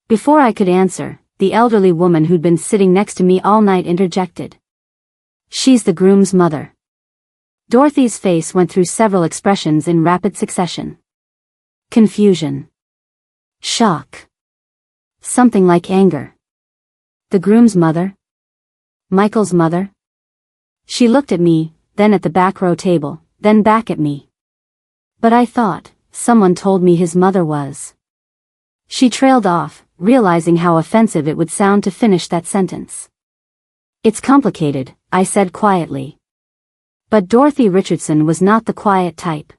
Before I could answer, the elderly woman who'd been sitting next to me all night interjected. She's the groom's mother. Dorothy's face went through several expressions in rapid succession. Confusion. Shock. Something like anger. The groom's mother? Michael's mother? She looked at me, then at the back row table, then back at me. But I thought, someone told me his mother was. She trailed off, realizing how offensive it would sound to finish that sentence. It's complicated, I said quietly. But Dorothy Richardson was not the quiet type.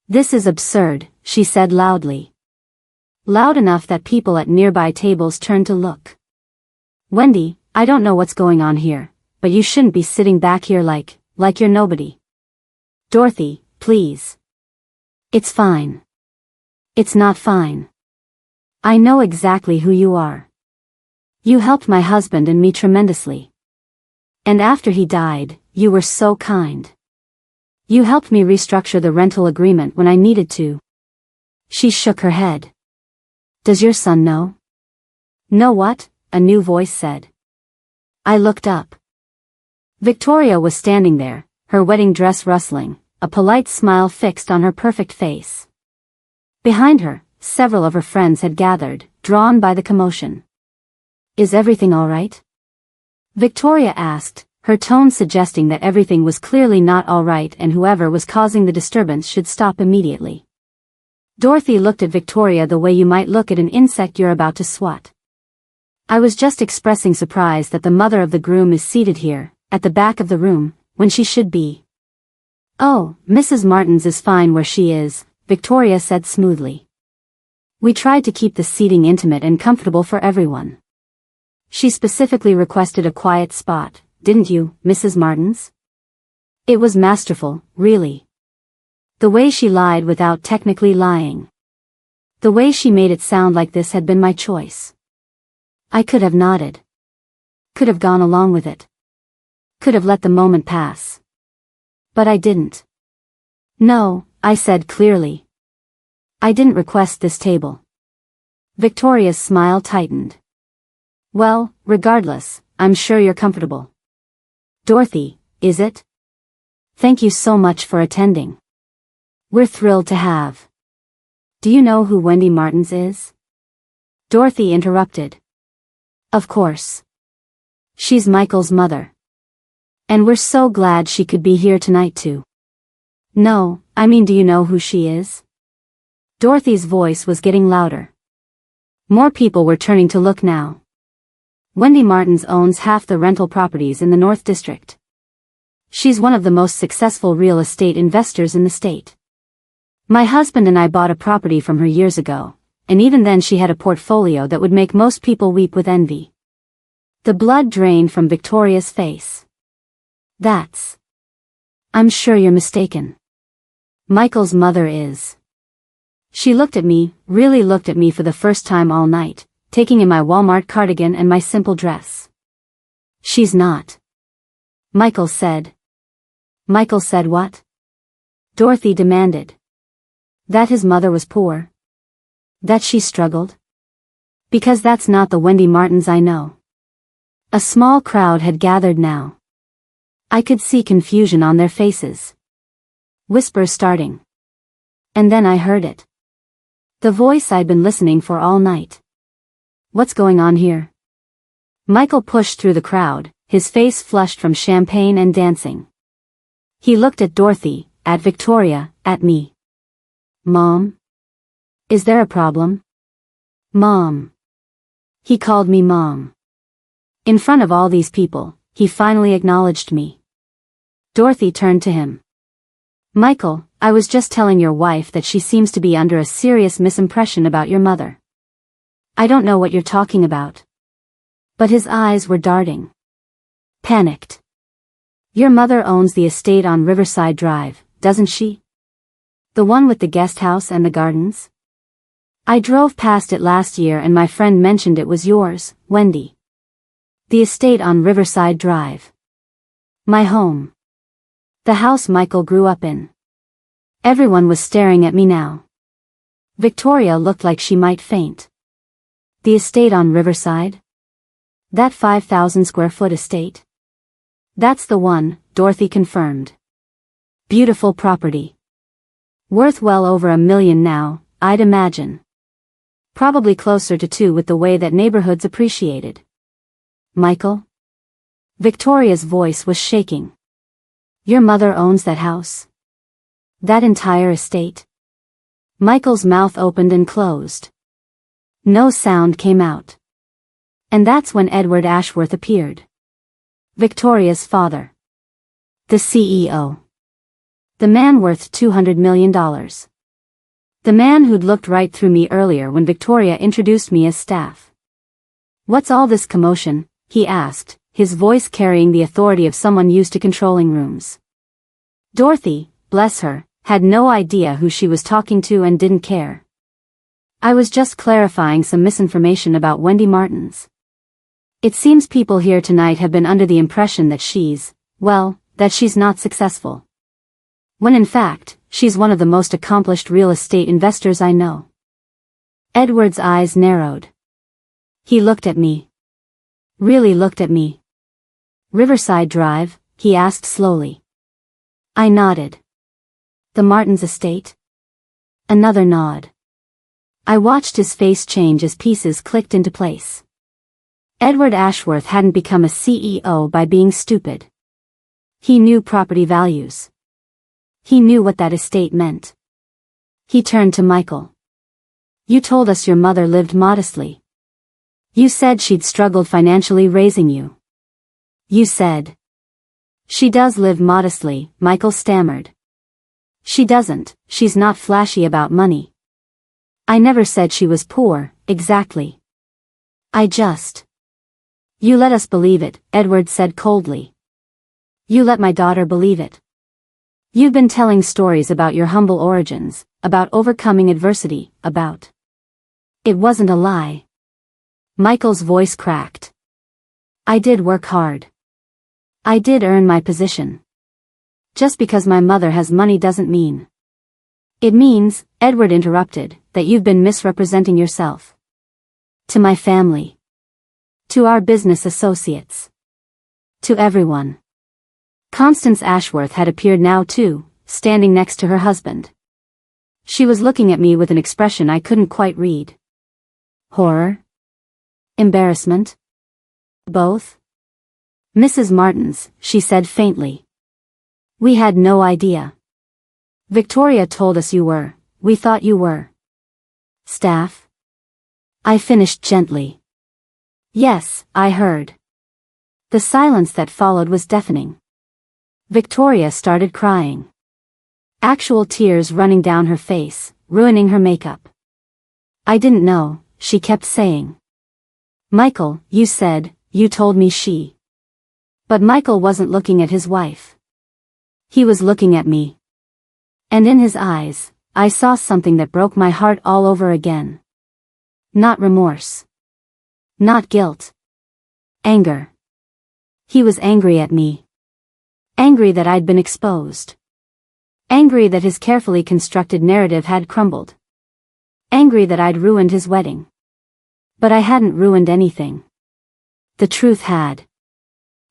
This is absurd, she said loudly. Loud enough that people at nearby tables turned to look. Wendy, I don't know what's going on here, but you shouldn't be sitting back here like you're nobody. Dorothy, please. It's fine. It's not fine. I know exactly who you are. You helped my husband and me tremendously. And after he died, you were so kind. You helped me restructure the rental agreement when I needed to. She shook her head. Does your son know? Know what? A new voice said. I looked up. Victoria was standing there, her wedding dress rustling, a polite smile fixed on her perfect face. Behind her, several of her friends had gathered, drawn by the commotion. Is everything all right? Victoria asked, her tone suggesting that everything was clearly not all right and whoever was causing the disturbance should stop immediately. Dorothy looked at Victoria the way you might look at an insect you're about to swat. I was just expressing surprise that the mother of the groom is seated here, at the back of the room, when she should be. Oh, Mrs. Martins is fine where she is, Victoria said smoothly. We tried to keep the seating intimate and comfortable for everyone. She specifically requested a quiet spot, didn't you, Mrs. Martins? It was masterful, really. The way she lied without technically lying. The way she made it sound like this had been my choice. I could have nodded. Could have gone along with it. Could have let the moment pass. But I didn't. No, I said clearly. I didn't request this table. Victoria's smile tightened. Well, regardless, I'm sure you're comfortable. Dorothy, is it? Thank you so much for attending. We're thrilled to have. Do you know who Wendy Martins is? Dorothy interrupted. Of course. She's Michael's mother. And we're so glad she could be here tonight too. No, I mean, do you know who she is? Dorothy's voice was getting louder. More people were turning to look now. Wendy Martins owns half the rental properties in the North District. She's one of the most successful real estate investors in the state. My husband and I bought a property from her years ago, and even then she had a portfolio that would make most people weep with envy. The blood drained from Victoria's face. That's... I'm sure you're mistaken. Michael's mother is. She looked at me, really looked at me for the first time all night, taking in my Walmart cardigan and my simple dress. She's not. Michael said. Michael said what? Dorothy demanded. That his mother was poor. That she struggled. Because that's not the Wendy Martins I know. A small crowd had gathered now. I could see confusion on their faces. Whispers starting. And then I heard it. The voice I'd been listening for all night. What's going on here? Michael pushed through the crowd, his face flushed from champagne and dancing. He looked at Dorothy, at Victoria, at me. Mom? Is there a problem? Mom. He called me Mom. In front of all these people, he finally acknowledged me. Dorothy turned to him. Michael, I was just telling your wife that she seems to be under a serious misimpression about your mother. I don't know what you're talking about. But his eyes were darting. Panicked. Your mother owns the estate on Riverside Drive, doesn't she? The one with the guest house and the gardens? I drove past it last year and my friend mentioned it was yours, Wendy. The estate on Riverside Drive. My home. The house Michael grew up in. Everyone was staring at me now. Victoria looked like she might faint. The estate on Riverside? That 5,000 square foot estate? That's the one, Dorothy confirmed. Beautiful property. Worth well over $1 million now, I'd imagine. Probably closer to 2 with the way that neighborhood's appreciated. Michael? Victoria's voice was shaking. Your mother owns that house? That entire estate? Michael's mouth opened and closed. No sound came out. And that's when Edward Ashworth appeared. Victoria's father. The CEO. The man worth $200 million. The man who'd looked right through me earlier when Victoria introduced me as staff. What's all this commotion? He asked, his voice carrying the authority of someone used to controlling rooms. Dorothy, bless her, had no idea who she was talking to and didn't care. I was just clarifying some misinformation about Wendy Martins. It seems people here tonight have been under the impression that she's not successful. When in fact, she's one of the most accomplished real estate investors I know. Edward's eyes narrowed. He looked at me. Really looked at me. Riverside Drive, he asked slowly. I nodded. The Martins estate? Another nod. I watched his face change as pieces clicked into place. Edward Ashworth hadn't become a CEO by being stupid. He knew property values. He knew what that estate meant. He turned to Michael. You told us your mother lived modestly. You said she'd struggled financially raising you. You said. She does live modestly, Michael stammered. She doesn't, she's not flashy about money. I never said she was poor, exactly. I just. You let us believe it, Edward said coldly. You let my daughter believe it. You've been telling stories about your humble origins, about overcoming adversity, about. It wasn't a lie. Michael's voice cracked. I did work hard. I did earn my position. Just because my mother has money doesn't mean. It means, Edward interrupted, that you've been misrepresenting yourself. To my family. To our business associates. To everyone. Constance Ashworth had appeared now too, standing next to her husband. She was looking at me with an expression I couldn't quite read. Horror? Embarrassment? Both? Mrs. Martins, she said faintly. We had no idea. Victoria told us you were, we thought you were. Staff? I finished gently. Yes, I heard. The silence that followed was deafening. Victoria started crying. Actual tears running down her face, ruining her makeup. I didn't know, she kept saying. Michael, you said, you told me she. But Michael wasn't looking at his wife. He was looking at me. And in his eyes, I saw something that broke my heart all over again. Not remorse. Not guilt. Anger. He was angry at me. Angry that I'd been exposed. Angry that his carefully constructed narrative had crumbled. Angry that I'd ruined his wedding. But I hadn't ruined anything. The truth had.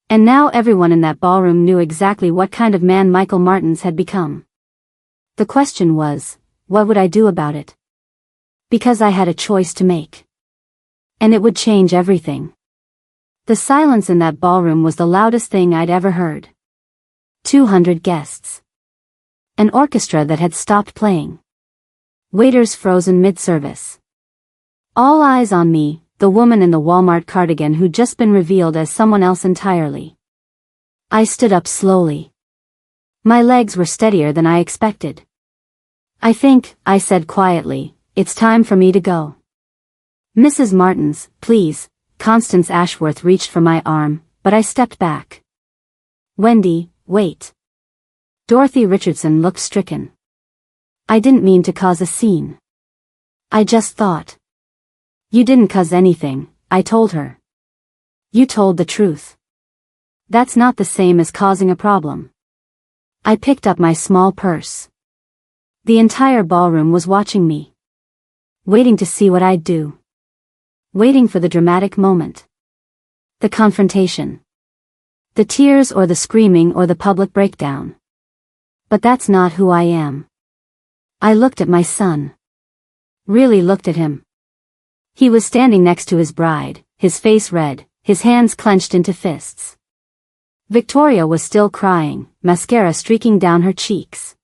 And now everyone in that ballroom knew exactly what kind of man Michael Martins had become. The question was, what would I do about it? Because I had a choice to make. And it would change everything. The silence in that ballroom was the loudest thing I'd ever heard. 200 guests. An orchestra that had stopped playing. Waiters frozen mid-service. All eyes on me, the woman in the Walmart cardigan who'd just been revealed as someone else entirely. I stood up slowly. My legs were steadier than I expected. I think, I said quietly, it's time for me to go. Mrs. Martins, please. Constance Ashworth reached for my arm, but I stepped back. Wendy, wait. Dorothy Richardson looked stricken. I didn't mean to cause a scene. I just thought. You didn't cause anything, I told her. You told the truth. That's not the same as causing a problem. I picked up my small purse. The entire ballroom was watching me. Waiting to see what I'd do. Waiting for the dramatic moment. The confrontation. The tears or the screaming or the public breakdown. But that's not who I am. I looked at my son. Really looked at him. He was standing next to his bride, his face red, his hands clenched into fists. Victoria was still crying, mascara streaking down her cheeks.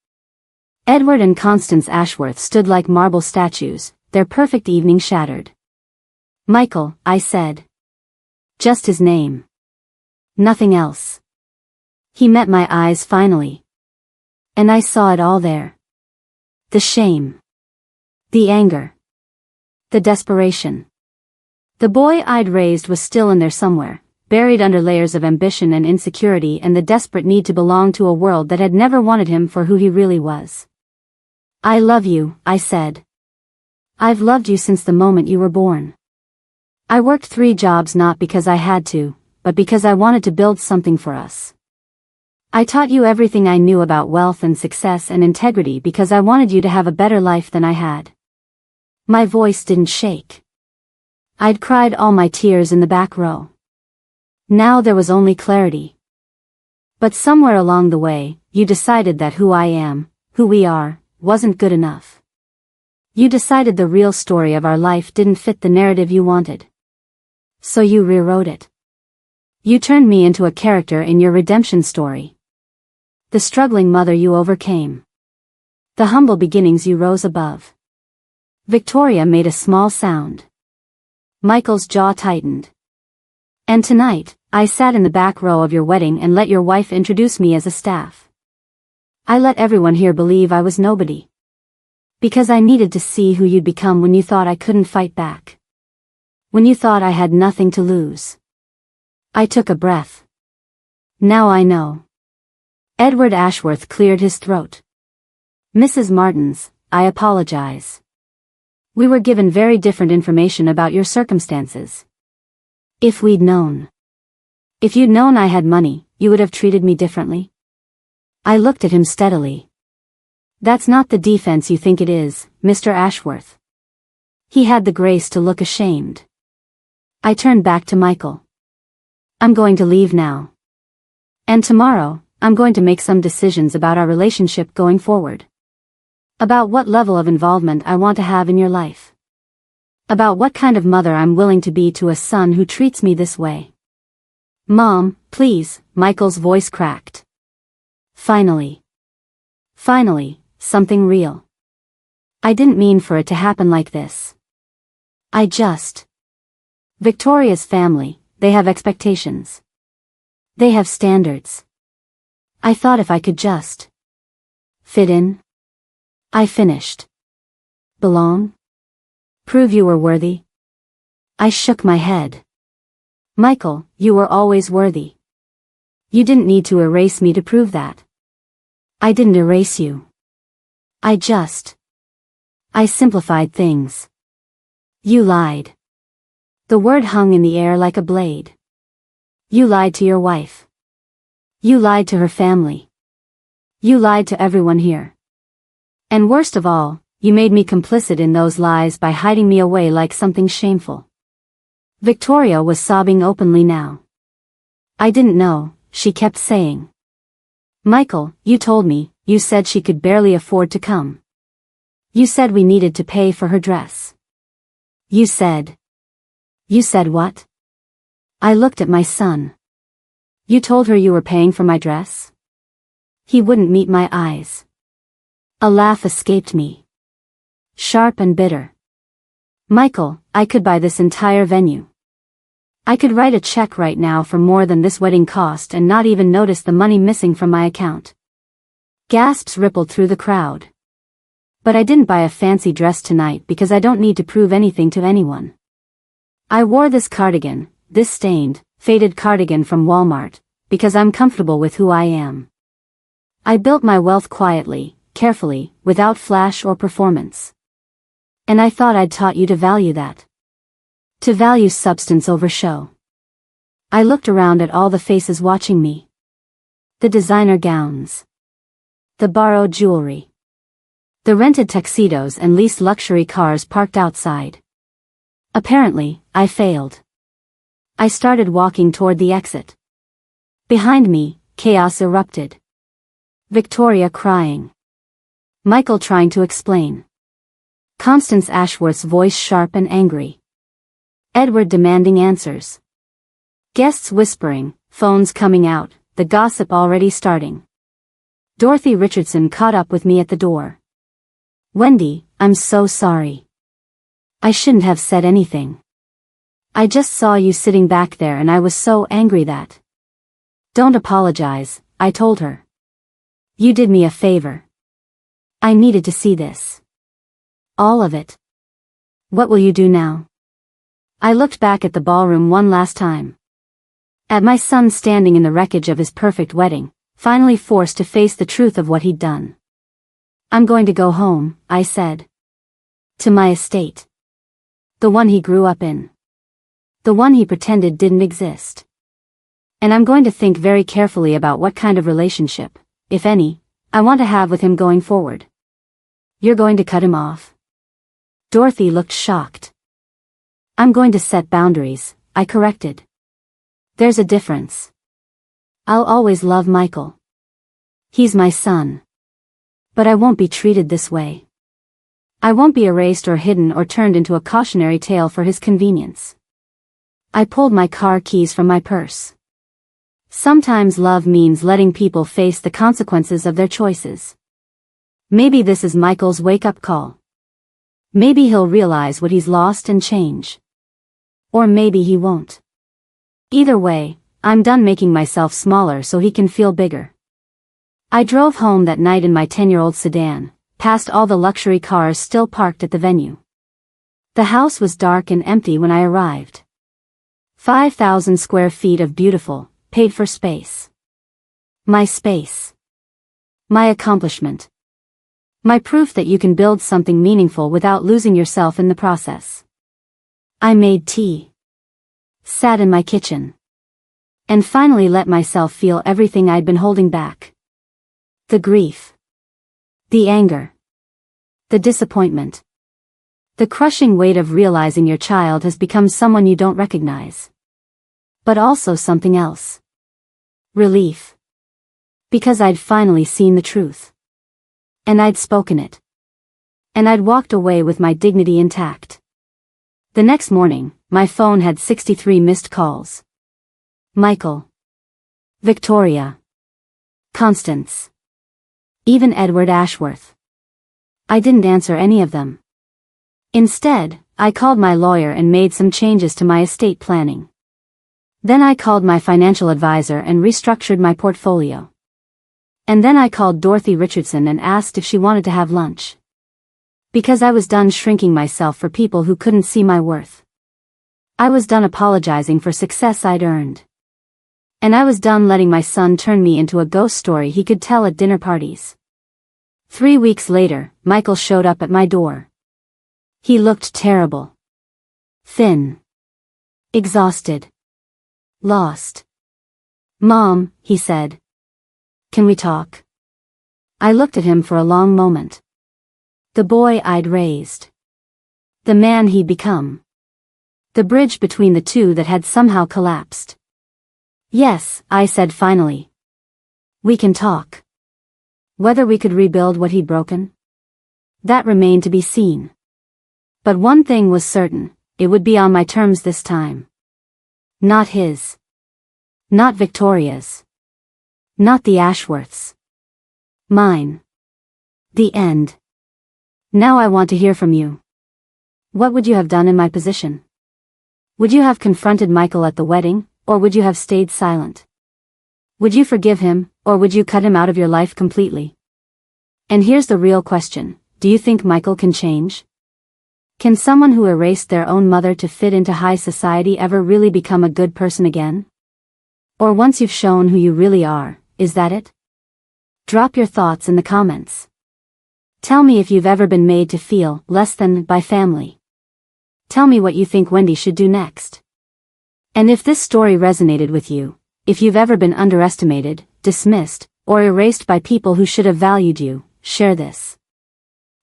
Edward and Constance Ashworth stood like marble statues, their perfect evening shattered. Michael, I said. Just his name. Nothing else. He met my eyes finally. And I saw it all there. The shame. The anger. The desperation. The boy I'd raised was still in there somewhere, buried under layers of ambition and insecurity and the desperate need to belong to a world that had never wanted him for who he really was. I love you, I said. I've loved you since the moment you were born. I worked 3 jobs not because I had to, but because I wanted to build something for us. I taught you everything I knew about wealth and success and integrity because I wanted you to have a better life than I had. My voice didn't shake. I'd cried all my tears in the back row. Now there was only clarity. But somewhere along the way, you decided that who I am, who we are, wasn't good enough. You decided the real story of our life didn't fit the narrative you wanted. So you rewrote it. You turned me into a character in your redemption story. The struggling mother you overcame. The humble beginnings you rose above. Victoria made a small sound. Michael's jaw tightened. And tonight, I sat in the back row of your wedding and let your wife introduce me as a staff. I let everyone here believe I was nobody. Because I needed to see who you'd become when you thought I couldn't fight back. When you thought I had nothing to lose. I took a breath. Now I know. Edward Ashworth cleared his throat. Mrs. Martins, I apologize. We were given very different information about your circumstances. If we'd known. If you'd known I had money, you would have treated me differently. I looked at him steadily. That's not the defense you think it is, Mr. Ashworth. He had the grace to look ashamed. I turned back to Michael. I'm going to leave now. And tomorrow, I'm going to make some decisions about our relationship going forward. About what level of involvement I want to have in your life. About what kind of mother I'm willing to be to a son who treats me this way. Mom, please, Michael's voice cracked. Finally, something real. I didn't mean for it to happen like this. Victoria's family, they have expectations. They have standards. I thought if I could just fit in. I finished. Belong? Prove you were worthy? I shook my head. Michael, you were always worthy. You didn't need to erase me to prove that. I didn't erase you. I simplified things. You lied. The word hung in the air like a blade. You lied to your wife. You lied to her family. You lied to everyone here. And worst of all, you made me complicit in those lies by hiding me away like something shameful. Victoria was sobbing openly now. I didn't know, she kept saying. Michael, you told me, you said she could barely afford to come. You said we needed to pay for her dress. You said what? I looked at my son. You told her you were paying for my dress? He wouldn't meet my eyes. A laugh escaped me. Sharp and bitter. Michael, I could buy this entire venue. I could write a check right now for more than this wedding cost and not even notice the money missing from my account. Gasps rippled through the crowd. But I didn't buy a fancy dress tonight because I don't need to prove anything to anyone. I wore this cardigan, this stained, faded cardigan from Walmart, because I'm comfortable with who I am. I built my wealth quietly, carefully, without flash or performance. And I thought I'd taught you to value that. To value substance over show. I looked around at all the faces watching me. The designer gowns. The borrowed jewelry. The rented tuxedos and leased luxury cars parked outside. Apparently, I failed. I started walking toward the exit. Behind me, chaos erupted. Victoria crying. Michael trying to explain. Constance Ashworth's voice sharp and angry. Edward demanding answers. Guests whispering, phones coming out, the gossip already starting. Dorothy Richardson caught up with me at the door. Wendy, I'm so sorry. I shouldn't have said anything. I just saw you sitting back there and I was so angry that. Don't apologize, I told her. You did me a favor. I needed to see this. All of it. What will you do now? I looked back at the ballroom one last time. At my son standing in the wreckage of his perfect wedding, finally forced to face the truth of what he'd done. I'm going to go home, I said. To my estate. The one he grew up in. The one he pretended didn't exist. And I'm going to think very carefully about what kind of relationship, if any, I want to have with him going forward. You're going to cut him off? Dorothy looked shocked. I'm going to set boundaries, I corrected. There's a difference. I'll always love Michael. He's my son. But I won't be treated this way. I won't be erased or hidden or turned into a cautionary tale for his convenience. I pulled my car keys from my purse. Sometimes love means letting people face the consequences of their choices. Maybe this is Michael's wake-up call. Maybe he'll realize what he's lost and change. Or maybe he won't. Either way, I'm done making myself smaller so he can feel bigger. I drove home that night in my 10-year-old sedan, past all the luxury cars still parked at the venue. The house was dark and empty when I arrived. 5,000 square feet of beautiful, paid-for space. My space. My accomplishment. My proof that you can build something meaningful without losing yourself in the process. I made tea. Sat in my kitchen. And finally let myself feel everything I'd been holding back. The grief. The anger. The disappointment. The crushing weight of realizing your child has become someone you don't recognize. But also something else. Relief. Because I'd finally seen the truth. And I'd spoken it. And I'd walked away with my dignity intact. The next morning, my phone had 63 missed calls. Michael. Victoria. Constance. Even Edward Ashworth. I didn't answer any of them. Instead, I called my lawyer and made some changes to my estate planning. Then I called my financial advisor and restructured my portfolio. And then I called Dorothy Richardson and asked if she wanted to have lunch. Because I was done shrinking myself for people who couldn't see my worth. I was done apologizing for success I'd earned. And I was done letting my son turn me into a ghost story he could tell at dinner parties. 3 weeks later, Michael showed up at my door. He looked terrible. Thin. Exhausted. Lost. "Mom," he said. "Can we talk?" I looked at him for a long moment. The boy I'd raised. The man he'd become. The bridge between the two that had somehow collapsed. "Yes," I said finally. "We can talk." Whether we could rebuild what he'd broken? That remained to be seen. But one thing was certain, it would be on my terms this time. Not his. Not Victoria's. Not the Ashworths. Mine. The end. Now I want to hear from you. What would you have done in my position? Would you have confronted Michael at the wedding, or would you have stayed silent? Would you forgive him, or would you cut him out of your life completely? And here's the real question, do you think Michael can change? Can someone who erased their own mother to fit into high society ever really become a good person again? Or once you've shown who you really are, is that it? Drop your thoughts in the comments. Tell me if you've ever been made to feel less than by family. Tell me what you think Wendy should do next. And if this story resonated with you, if you've ever been underestimated, dismissed, or erased by people who should have valued you, share this.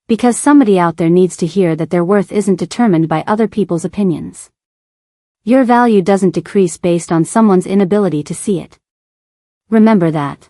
Because somebody out there needs to hear that their worth isn't determined by other people's opinions. Your value doesn't decrease based on someone's inability to see it. Remember that.